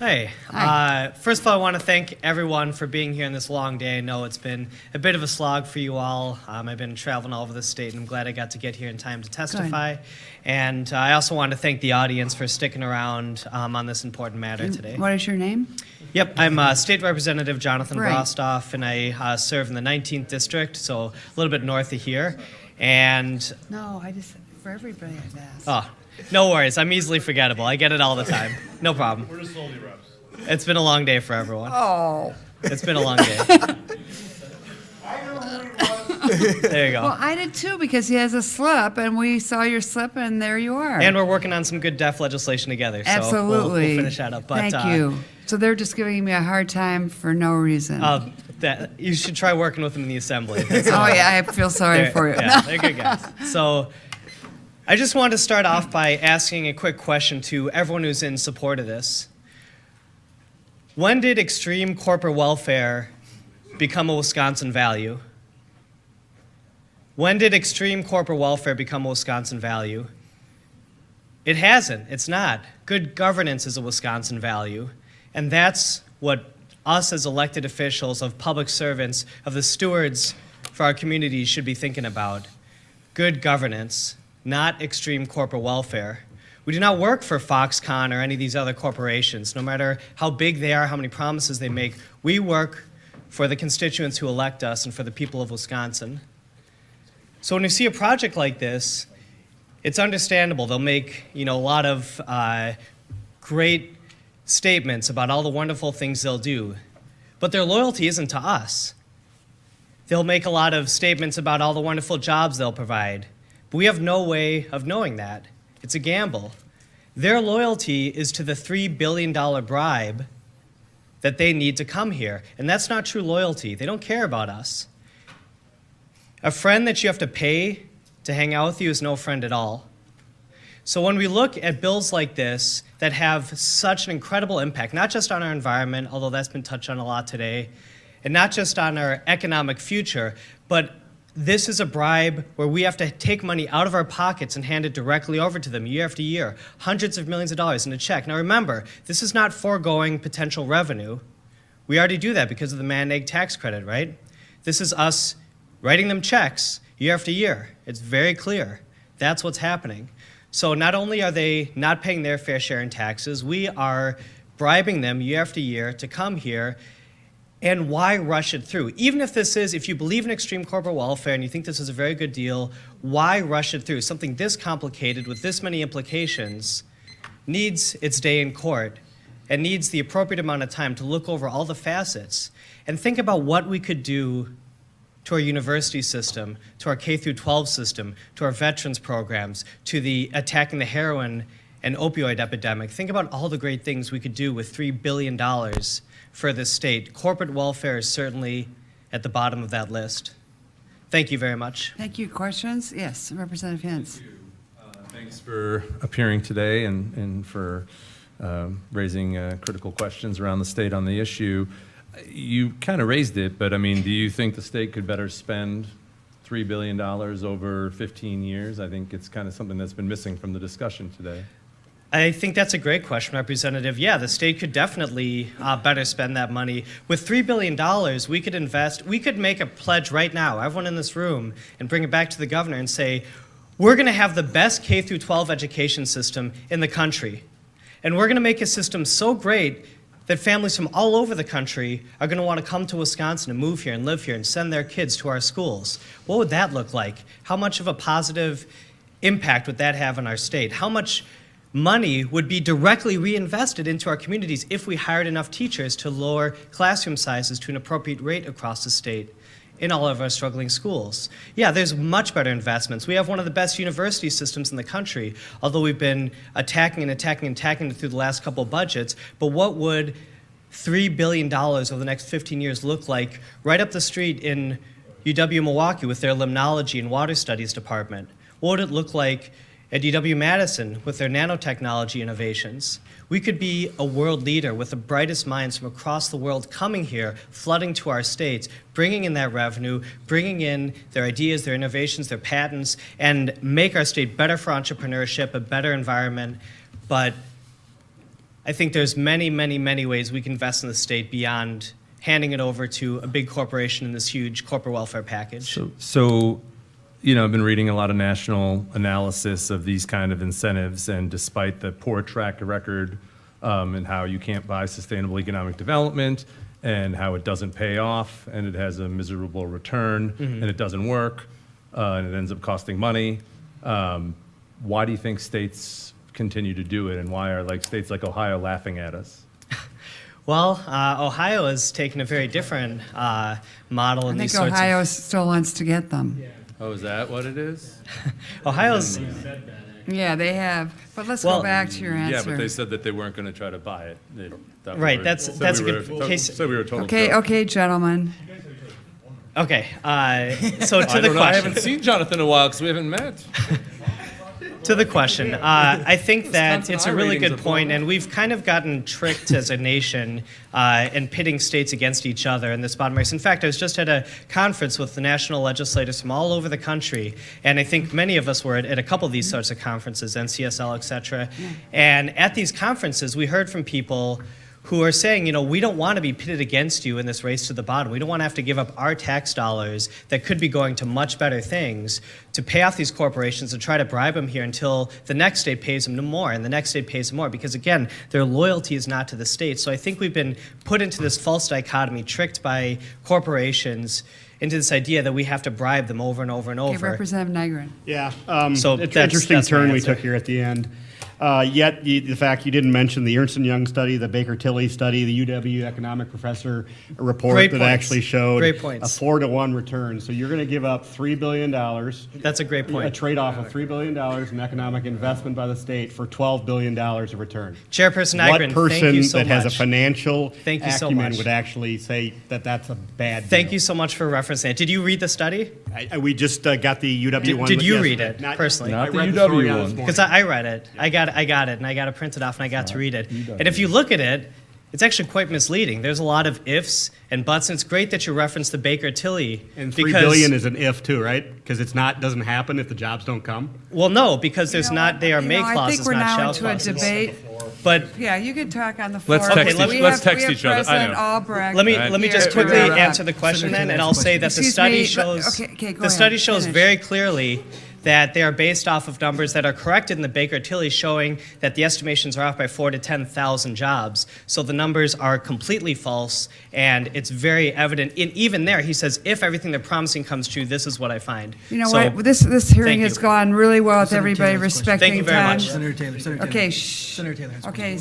Hey, first of all, I want to thank everyone for being here on this long day. I know it's been a bit of a slog for you all. I've been traveling all over the state, and I'm glad I got to get here in time to testify. And I also want to thank the audience for sticking around on this important matter today. What is your name? Yep, I'm State Representative Jonathan Brostoff, and I serve in the 19th District, so a little bit north of here. And No, for everybody I've asked. oh, no worries. I'm easily forgettable. I get it all the time. No problem. We're just solely reps. It's been a long day for everyone. Oh. It's been a long day. There you go. Well, I did too, because he has a slip, and we saw your slip, and there you are. And we're working on some good deaf legislation together. So Absolutely. We'll finish that up. But, Thank you. So they're just giving me a hard time for no reason. You should try working with them in the assembly. Yeah, I feel sorry for you. Yeah, they're good guys. So I just wanted to start off by asking a quick question to everyone who's in support of this. When did extreme corporate welfare become a Wisconsin value? When did extreme corporate welfare become a Wisconsin value? It hasn't. It's not. Good governance is a Wisconsin value. And that's what us as elected officials, of public servants, of the stewards for our communities should be thinking about. Good governance, not extreme corporate welfare. We do not work for Foxconn or any of these other corporations. No matter how big they are, how many promises they make, we work for the constituents who elect us and for the people of Wisconsin. So when we see a project like this, it's understandable. They'll make a lot of great statements about all the wonderful things they'll do, but their loyalty isn't to us. They'll make a lot of statements about all the wonderful jobs they'll provide, but we have no way of knowing that. It's a gamble. Their loyalty is to the $3 billion bribe that they need to come here, and that's not true loyalty. They don't care about us. A friend that you have to pay to hang out with you is no friend at all. So when we look at bills like this that have such an incredible impact, not just on our environment, although that's been touched on a lot today, and not just on our economic future, but this is a bribe where we have to take money out of our pockets and hand it directly over to them year after year, hundreds of millions of dollars in a check. Now remember, this is not foregoing potential revenue. We already do that because of the man-egg tax credit, right? This is us writing them checks year after year. It's very clear. That's what's happening. So not only are they not paying their fair share in taxes, we are bribing them year after year to come here. And why rush it through? Even if you believe in extreme corporate welfare and you think this is a very good deal, why rush it through? Something this complicated with this many implications needs its day in court and needs the appropriate amount of time to look over all the facets and think about what we could do to our university system, to our K-12 system, to our veterans programs, to the attacking the heroin and opioid epidemic. Think about all the great things we could do with $3 billion for this state. Corporate welfare is certainly at the bottom of that list. Thank you very much. Thank you. Questions? Yes, Representative Hintz. Thank you. Thanks for appearing today and for raising critical questions around the state on the issue. You kind of raised it, but I mean, do you think the state could better spend $3 billion over 15 years? I think it's kind of something that's been missing from the discussion today. I think that's a great question, Representative. Yeah, the state could definitely better spend that money. With $3 billion, we could invest, we could make a pledge right now, everyone in this room, and bring it back to the governor and say, we're going to have the best K-12 education system in the country. And we're going to make a system so great that families from all over the country are going to want to come to Wisconsin and move here and live here and send their kids to our schools. What would that look like? How much of a positive impact would that have on our state? How much money would be directly reinvested into our communities if we hired enough teachers to lower classroom sizes to an appropriate rate across the state in all of our struggling schools? Yeah, there's much better investments. We have one of the best university systems in the country, although we've been attacking it through the last couple of budgets. But what would $3 billion over the next 15 years look like right up the street in UW-Milwaukee with their limnology and water studies department? What would it look like at UW-Madison with their nanotechnology innovations? We could be a world leader with the brightest minds from across the world coming here, flooding to our states, bringing in that revenue, bringing in their ideas, their innovations, their patents, and make our state better for entrepreneurship, a better environment. But I think there's many, many, many ways we can invest in the state beyond handing it over to a big corporation in this huge corporate welfare package. So, I've been reading a lot of national analysis of these kind of incentives, and despite the poor track record and how you can't buy sustainable economic development and how it doesn't pay off and it has a miserable return and it doesn't work and it ends up costing money, why do you think states continue to do it, and why are states like Ohio laughing at us? Well, Ohio has taken a very different model in I these think sorts Ohio still wants to get them. Oh, is that what it is? Ohio's. Yeah, they have. But let's Well, go back to your answer. Yeah, but they said that they weren't going to try to buy it. Right, that's a good case. So we were total Okay, joke. okay, gentlemen. Okay, so to I the don't know. I haven't question. seen Jonathan in a while because we haven't met. To the question, I think that Wisconsin it's a I really ratings good are point, blown and we've kind of gotten tricked as a nation in pitting states against each other in this bottom race. In fact, I was just at a conference with the national legislators from all over the country, and I think many of us were at a couple of these sorts of conferences, NCSL, et cetera. And at these conferences, we heard from people who are saying, we don't want to be pitted against you in this race to the bottom. We don't want to have to give up our tax dollars that could be going to much better things to pay off these corporations and try to bribe them here until the next state pays them more and the next state pays them more. Because again, their loyalty is not to the state. So I think we've been put into this false dichotomy, tricked by corporations into this idea that we have to bribe them over and over and Okay, over. Representative Nygren. Yeah, So it's that's- an interesting that's my turn we answer. took here at the end. Yet, the fact you didn't mention the Ernst & Young study, the Baker-Tilly study, the UW economic professor report Great that points. actually showed Great a points. 4-to-1 return. So you're going to give up $3 billion, That's a great a point. trade-off of $3 billion in economic investment by the state for $12 billion of return. Chairperson What Nygren, person thank you so that has a much. financial Thank you so acumen much. would actually say that that's a bad deal? Thank you so much for referencing it. Did you read the study? We just got the UW one. Did you read yesterday. it personally? I Not the read UW story on one. this morning. Because I read it. I got it, and I got it printed off, and I got to read it. And if you look at it, it's actually quite misleading. There's a lot of ifs and buts, and it's great that you referenced the Baker-Tilly. And $3 billion is an if too, right? Because doesn't happen if the jobs don't come. Well, no, because there's not, they are You may know, I clauses, think we're not now shall into clauses. a debate. But Yeah, you can talk on the floor. Let's text each- We let's have- text we each have other. I President know. Albrecht let me here just to quickly interrupt. answer the question then, and I'll say that the Excuse study me, shows okay, go the study ahead, shows finish. very clearly that they are based off of numbers that are corrected in the Baker-Tilly, showing that the estimations are off by 4,000 to 10,000 jobs. So the numbers are completely false, and it's very evident. Even there, he says, if everything they're promising comes true, this is what I find. You know So, what? This hearing thank has you. gone really well with Senator everybody Taylor's question. respecting Thank you very time. much. Senator Taylor. Okay, shh. Senator Taylor has a question. Okay,